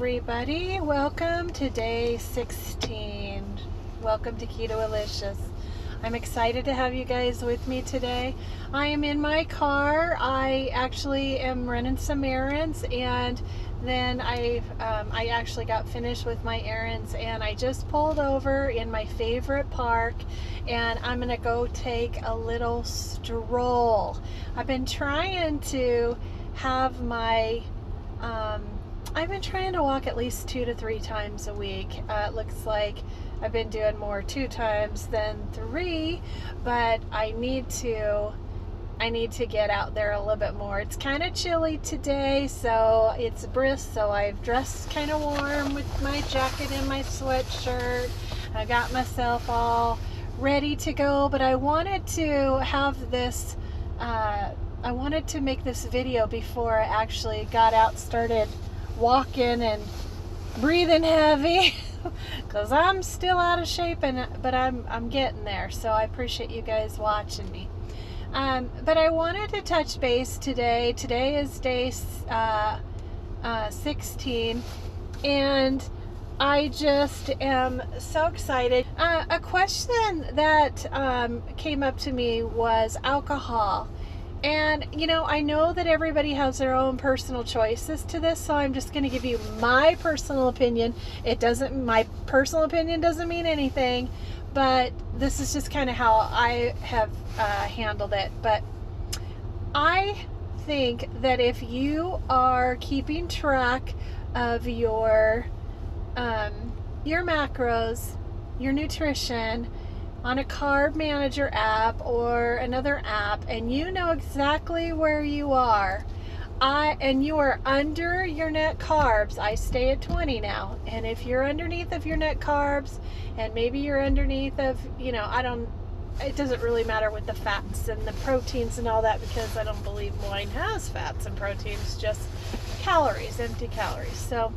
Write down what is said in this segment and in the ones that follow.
everybody. Welcome to day 16. Welcome to Keto Alicious. I'm excited to have you guys with me today. I am in my car. I actually am running some errands, and then I actually got finished with my errands, and I just pulled over in my favorite park, and I'm gonna go take a little stroll. I've been trying to have my I've been trying to walk at least 2 to 3 times a week. It looks like I've been doing more 2 times than 3, but I need to get out there a little bit more. It's kind of chilly today, so it's brisk, so I've dressed kind of warm with my jacket and my sweatshirt. I got myself all ready to go, but I wanted to have this I wanted to make this video before I actually got out, started walking and breathing heavy because I'm still out of shape, but I'm getting there, so I appreciate you guys watching me. But I wanted to touch base today. Today is day 16, and I just am so excited. A question that came up to me was alcohol. And, you know, I know that everybody has their own personal choices to this, so I'm just going to give you my personal opinion. My personal opinion doesn't mean anything, but this is just kind of how I have handled it. But I think that if you are keeping track of your macros, your nutrition, on a carb manager app or another app, and you know exactly where you are, and you are under your net carbs. I stay at 20 now, and if you're underneath of your net carbs, and maybe you're underneath of, you know, it doesn't really matter with the fats and the proteins and all that, because I don't believe wine has fats and proteins, just calories, empty calories. So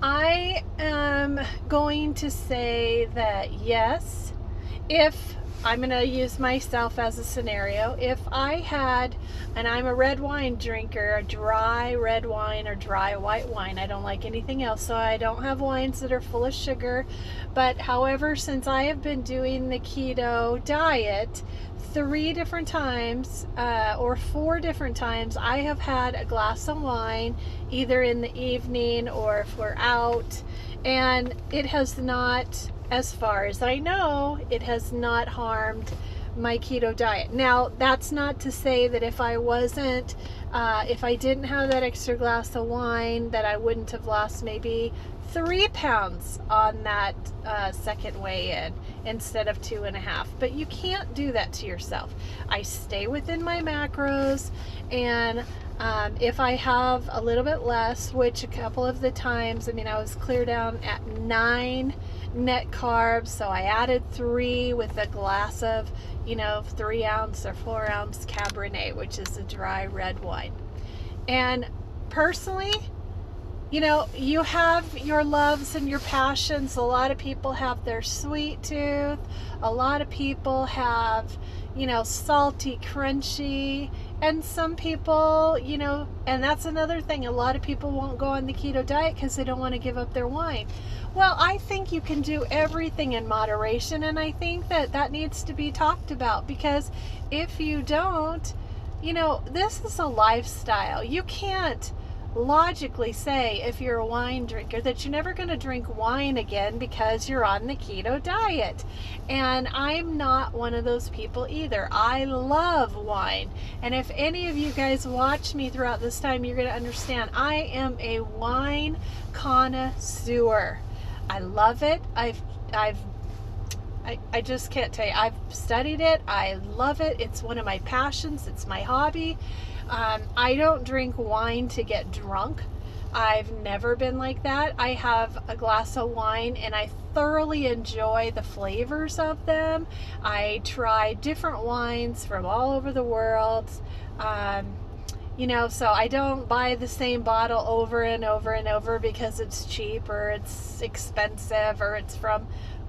I am going to say that yes, if I'm going to use myself as a scenario, if I had, and I'm a red wine drinker, a dry red wine or dry white wine, I don't like anything else, so I don't have wines that are full of sugar. But however, since I have been doing the keto diet 3 different times or 4 different times, I have had a glass of wine either in the evening or if we're out, and it has not, as far as I know, it has not harmed my keto diet. Now, that's not to say that if I didn't have that extra glass of wine, that I wouldn't have lost maybe 3 pounds on that second weigh-in instead of 2.5. But you can't do that to yourself. I stay within my macros, and if I have a little bit less, which a couple of the times, I mean, I was clear down at 9 net carbs, so I added 3 with a glass of, 3-ounce or 4-ounce Cabernet, which is a dry red wine. And personally, you have your loves and your passions. A lot of people have their sweet tooth. A lot of people have, salty, crunchy. And some people, and that's another thing. A lot of people won't go on the keto diet because they don't want to give up their wine. Well, I think you can do everything in moderation, and I think that needs to be talked about, because if you don't, this is a lifestyle. You can't logically say, if you're a wine drinker, that you're never going to drink wine again because you're on the keto diet. And I'm not one of those people either. I love wine, and if any of you guys watch me throughout this time, you're going to understand I am a wine connoisseur. I love it. I just can't tell you. I've studied it. I love it. It's one of my passions. It's my hobby. I don't drink wine to get drunk. I've never been like that. I have a glass of wine and I thoroughly enjoy the flavors of them. I try different wines from all over the world. So I don't buy the same bottle over and over and over because it's cheap or it's expensive or it's from,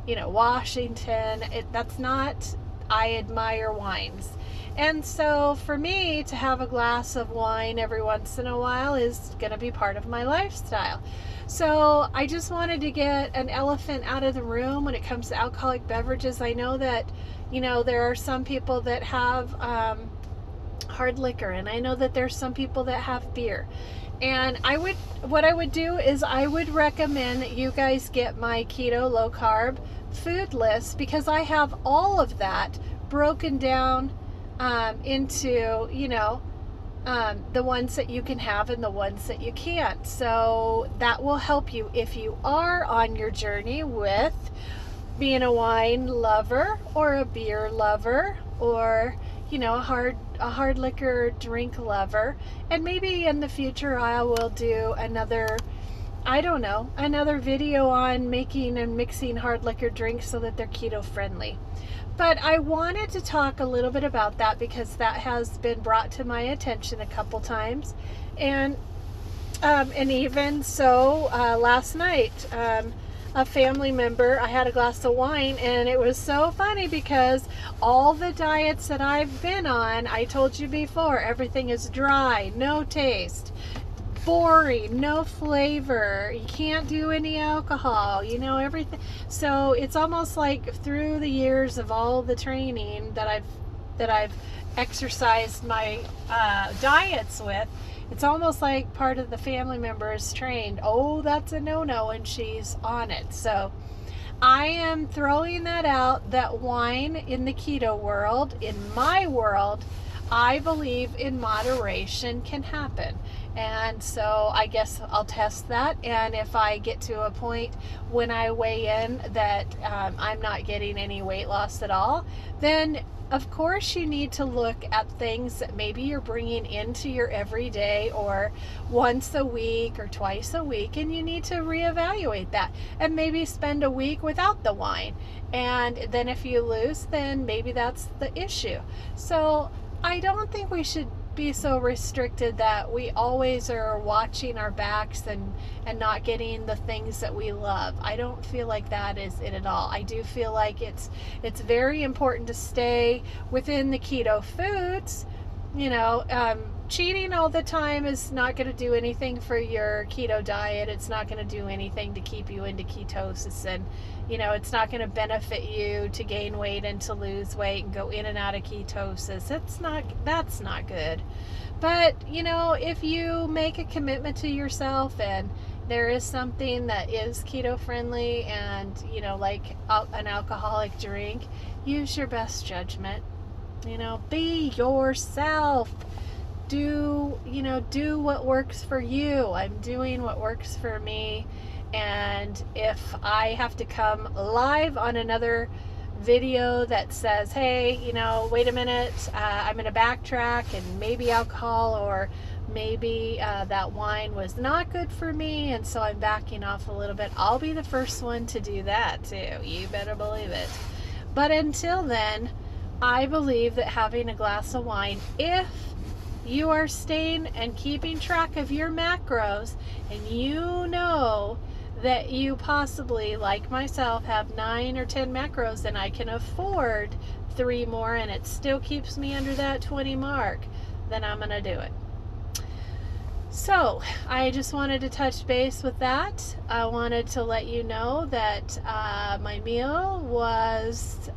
Washington. That's not, I admire wines. And so for me to have a glass of wine every once in a while is going to be part of my lifestyle. So I just wanted to get an elephant out of the room when it comes to alcoholic beverages. I know that, there are some people that have hard liquor, and I know that there's some people that have beer. And what I would do is I would recommend that you guys get my keto low carb food list, because I have all of that broken down into, the ones that you can have and the ones that you can't. So that will help you if you are on your journey with being a wine lover or a beer lover, or a hard liquor drink lover. And maybe in the future I will do another video on making and mixing hard liquor drinks so that they're keto friendly. But I wanted to talk a little bit about that because that has been brought to my attention a couple times. And even so, last night, a family member, I had a glass of wine, and it was so funny because all the diets that I've been on, I told you before, everything is dry, no taste, boring, no flavor, you can't do any alcohol, everything. So it's almost like through the years of all the training that I've exercised my diets with, it's almost like part of the family member is trained, oh, that's a no-no, and she's on it. So I am throwing that out, that wine in the keto world, in my world, I believe in moderation can happen. And so I guess I'll test that. And if I get to a point when I weigh in that I'm not getting any weight loss at all, then of course you need to look at things that maybe you're bringing into your everyday, or once a week or twice a week, and you need to reevaluate that and maybe spend a week without the wine. And then if you lose, then maybe that's the issue. So I don't think we should be so restricted that we always are watching our backs and not getting the things that we love. I don't feel like that is it at all. I do feel like it's very important to stay within the keto foods. Cheating all the time is not going to do anything for your keto diet. It's not going to do anything to keep you into ketosis, and it's not going to benefit you to gain weight and to lose weight and go in and out of ketosis. That's not good. But if you make a commitment to yourself and there is something that is keto friendly and like an alcoholic drink, use your best judgment. Be yourself. Do what works for you. I'm doing what works for me. And if I have to come live on another video that says, hey, wait a minute, I'm going to backtrack, and maybe alcohol or maybe that wine was not good for me, and so I'm backing off a little bit, I'll be the first one to do that too. You better believe it. But until then, I believe that having a glass of wine, if you are staying and keeping track of your macros, and that you possibly, like myself, have 9 or 10 macros and I can afford 3 more and it still keeps me under that 20 mark, then I'm going to do it. So I just wanted to touch base with that. I wanted to let you know that my meal was,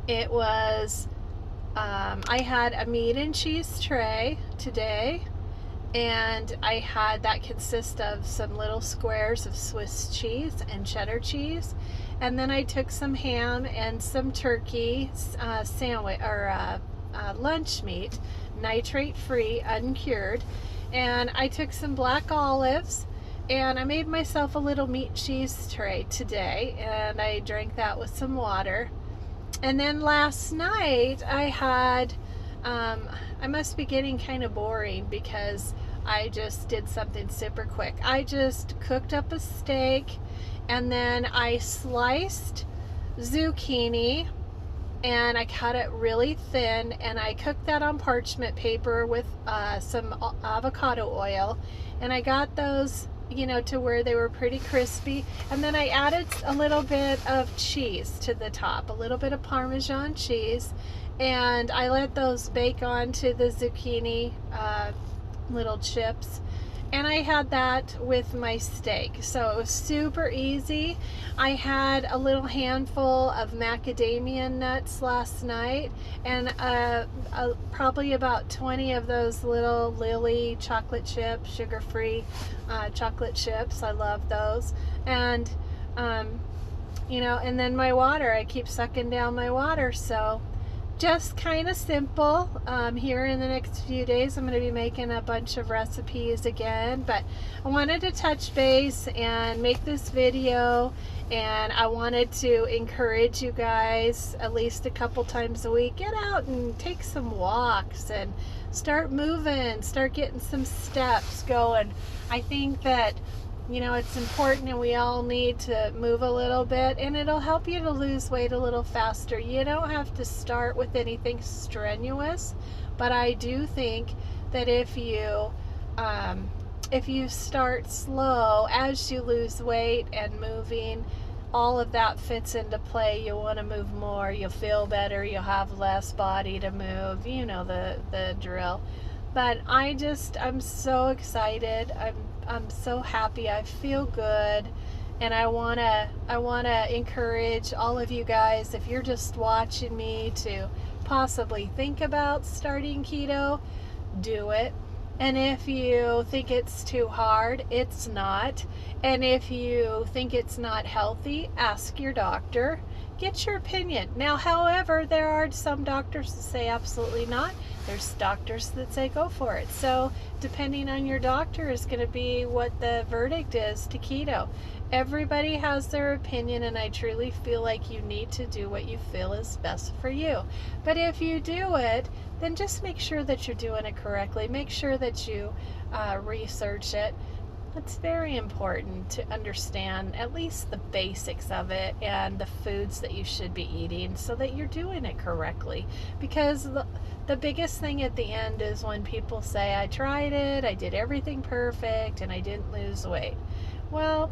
it was, I had a meat and cheese tray today, and that consists of some little squares of Swiss cheese and cheddar cheese, and then I took some ham and some turkey sandwich or lunch meat, nitrate free, uncured, and I took some black olives, and I made myself a little meat cheese tray today, and I drank that with some water. And then last night I had, I must be getting kind of boring because I just did something super quick. I just cooked up a steak, and then I sliced zucchini and I cut it really thin, and I cooked that on parchment paper with some avocado oil, and I got those to where they were pretty crispy. And then I added a little bit of cheese to the top, a little bit of Parmesan cheese, and I let those bake onto the zucchini little chips. And I had that with my steak. So it was super easy. I had a little handful of macadamia nuts last night, and probably about 20 of those little Lily chocolate chips, sugar-free chocolate chips. I love those. And, and then my water. I keep sucking down my water. So just kind of simple. Here in the next few days I'm going to be making a bunch of recipes again, but I wanted to touch base and make this video, and I wanted to encourage you guys at least a couple times a week, get out and take some walks and start moving, start getting some steps going. I think that it's important, and we all need to move a little bit, and it'll help you to lose weight a little faster. You don't have to start with anything strenuous, but I do think that if you start slow, as you lose weight and moving, all of that fits into play. You'll want to move more, you'll feel better, you'll have less body to move, the drill. But I'm so excited. I'm so happy. I feel good, and I wanna encourage all of you guys, if you're just watching me, to possibly think about starting keto. Do it. And if you think it's too hard, it's not. And if you think it's not healthy, ask your doctor. Get your opinion. Now, however, there are some doctors that say absolutely not. There's doctors that say go for it. So depending on your doctor is going to be what the verdict is to keto. Everybody has their opinion, and I truly feel like you need to do what you feel is best for you. But if you do it, then just make sure that you're doing it correctly. Make sure that you research it. It's very important to understand at least the basics of it and the foods that you should be eating, so that you're doing it correctly. Because the biggest thing at the end is when people say, I tried it, I did everything perfect, and I didn't lose weight. Well,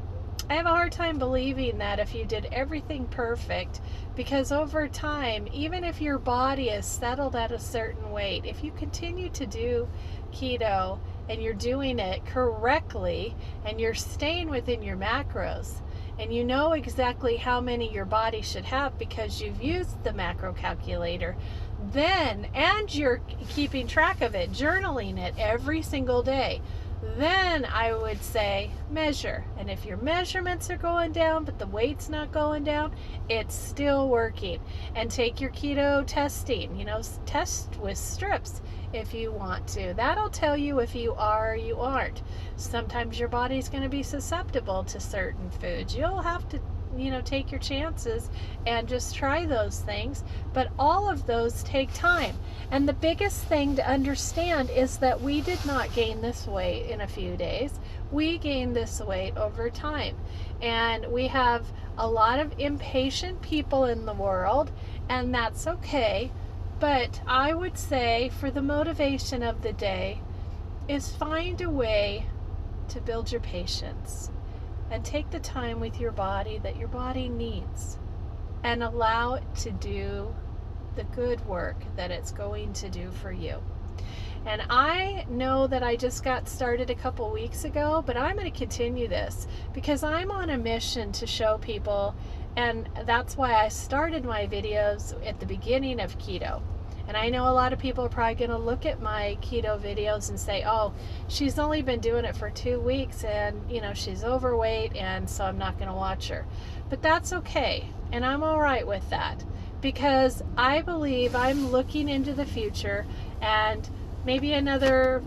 I have a hard time believing that if you did everything perfect, because over time, even if your body is settled at a certain weight, if you continue to do keto and you're doing it correctly and you're staying within your macros, and you know exactly how many your body should have because you've used the macro calculator, then, and you're keeping track of it, journaling it every single day, then I would say measure. And if your measurements are going down but the weight's not going down, it's still working. And take your keto testing, test with strips if you want to. That'll tell you if you are or you aren't. Sometimes your body's going to be susceptible to certain foods. You'll have to take your chances and just try those things, but all of those take time. And the biggest thing to understand is that we did not gain this weight in a few days. We gained this weight over time, and we have a lot of impatient people in the world, and that's okay. But I would say, for the motivation of the day, is find a way to build your patience and take the time with your body that your body needs, and allow it to do the good work that it's going to do for you. And I know that I just got started a couple weeks ago, but I'm going to continue this because I'm on a mission to show people, and that's why I started my videos at the beginning of keto. And I know a lot of people are probably going to look at my keto videos and say, oh, she's only been doing it for 2 weeks and, she's overweight, and so I'm not going to watch her. But that's okay. And I'm all right with that, because I believe I'm looking into the future, and maybe another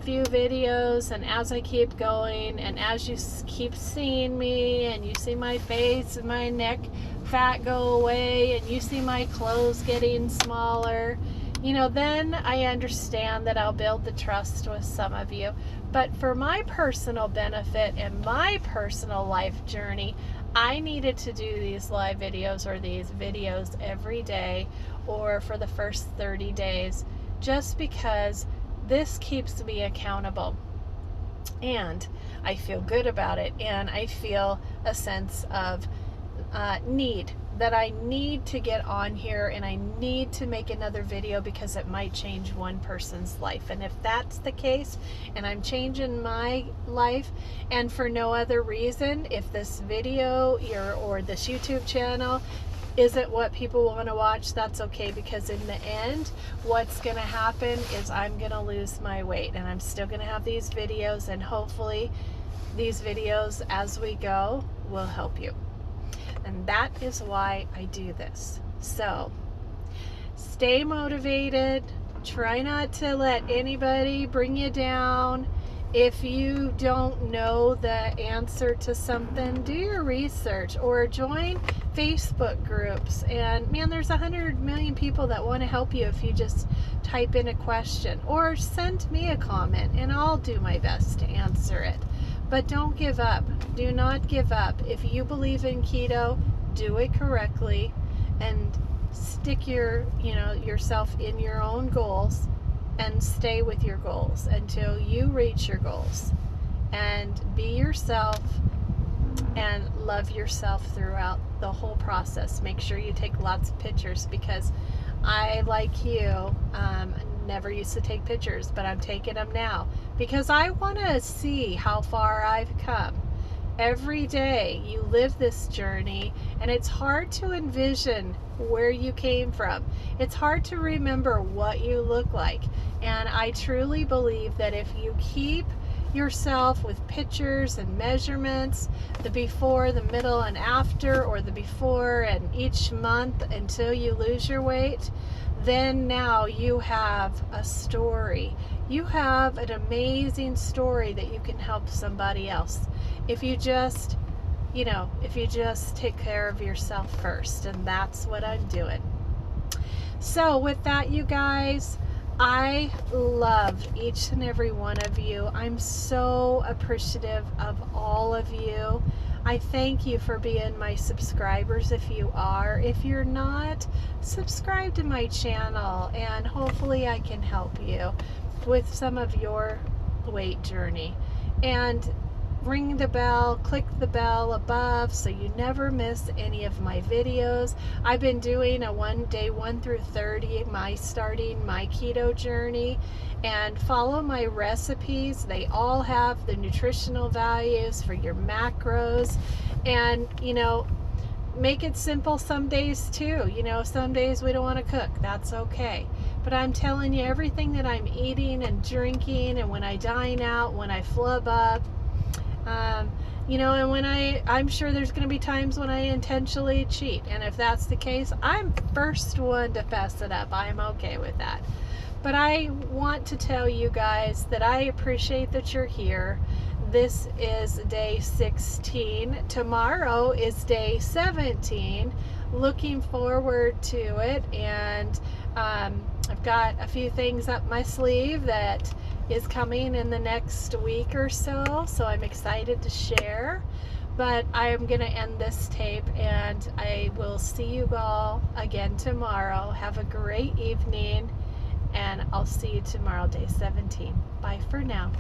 few videos, and as I keep going, and as you keep seeing me, and you see my face and my neck fat go away, and you see my clothes getting smaller, then I understand that I'll build the trust with some of you. But for my personal benefit and my personal life journey, I needed to do these live videos, or these videos every day, or for the first 30 days, just because this keeps me accountable. and I feel good about it, and I feel a sense of need, that I need to get on here and I need to make another video because it might change one person's life. And if that's the case, and I'm changing my life, and for no other reason, if this video or this YouTube channel isn't what people want to watch, that's okay, because in the end, what's going to happen is I'm going to lose my weight, and I'm still going to have these videos, and hopefully these videos as we go will help you. And that is why I do this. So stay motivated. Try not to let anybody bring you down. If you don't know the answer to something, do your research or join Facebook groups. And man, there's 100 million people that want to help you if you just type in a question or send me a comment, and I'll do my best to answer it. But don't give up. Do not give up. If you believe in keto, do it correctly and stick yourself in your own goals and stay with your goals until you reach your goals. And be yourself and love yourself throughout the whole process. Make sure you take lots of pictures, because I, like you, never used to take pictures, but I'm taking them now because I want to see how far I've come. Every day you live this journey, and it's hard to envision where you came from. It's hard to remember what you look like. And I truly believe that if you keep yourself with pictures and measurements, the before, the middle, and after, or the before and each month until you lose your weight, then now you have a story. You have an amazing story that you can help somebody else. If you just, take care of yourself first. And that's what I'm doing. So with that, you guys, I love each and every one of you. I'm so appreciative of all of you. I thank you for being my subscribers if you are. If you're not, subscribe to my channel, and hopefully I can help you with some of your weight journey. And ring the bell, click the bell above so you never miss any of my videos. I've been doing a day 1 through 30, starting my keto journey, and follow my recipes. They all have the nutritional values for your macros, and make it simple some days too. Some days we don't want to cook. That's okay. But I'm telling you, everything that I'm eating and drinking, and when I dine out, when I flub up, and when I'm sure there's going to be times when I intentionally cheat. And if that's the case, I'm first one to fess it up. I'm okay with that. But I want to tell you guys that I appreciate that you're here. This is day 16. Tomorrow is day 17. Looking forward to it. And I've got a few things up my sleeve that is coming in the next week or so. So I'm excited to share. But I'm going to end this tape, and I will see you all again tomorrow. Have a great evening. And I'll see you tomorrow, day 17. Bye for now.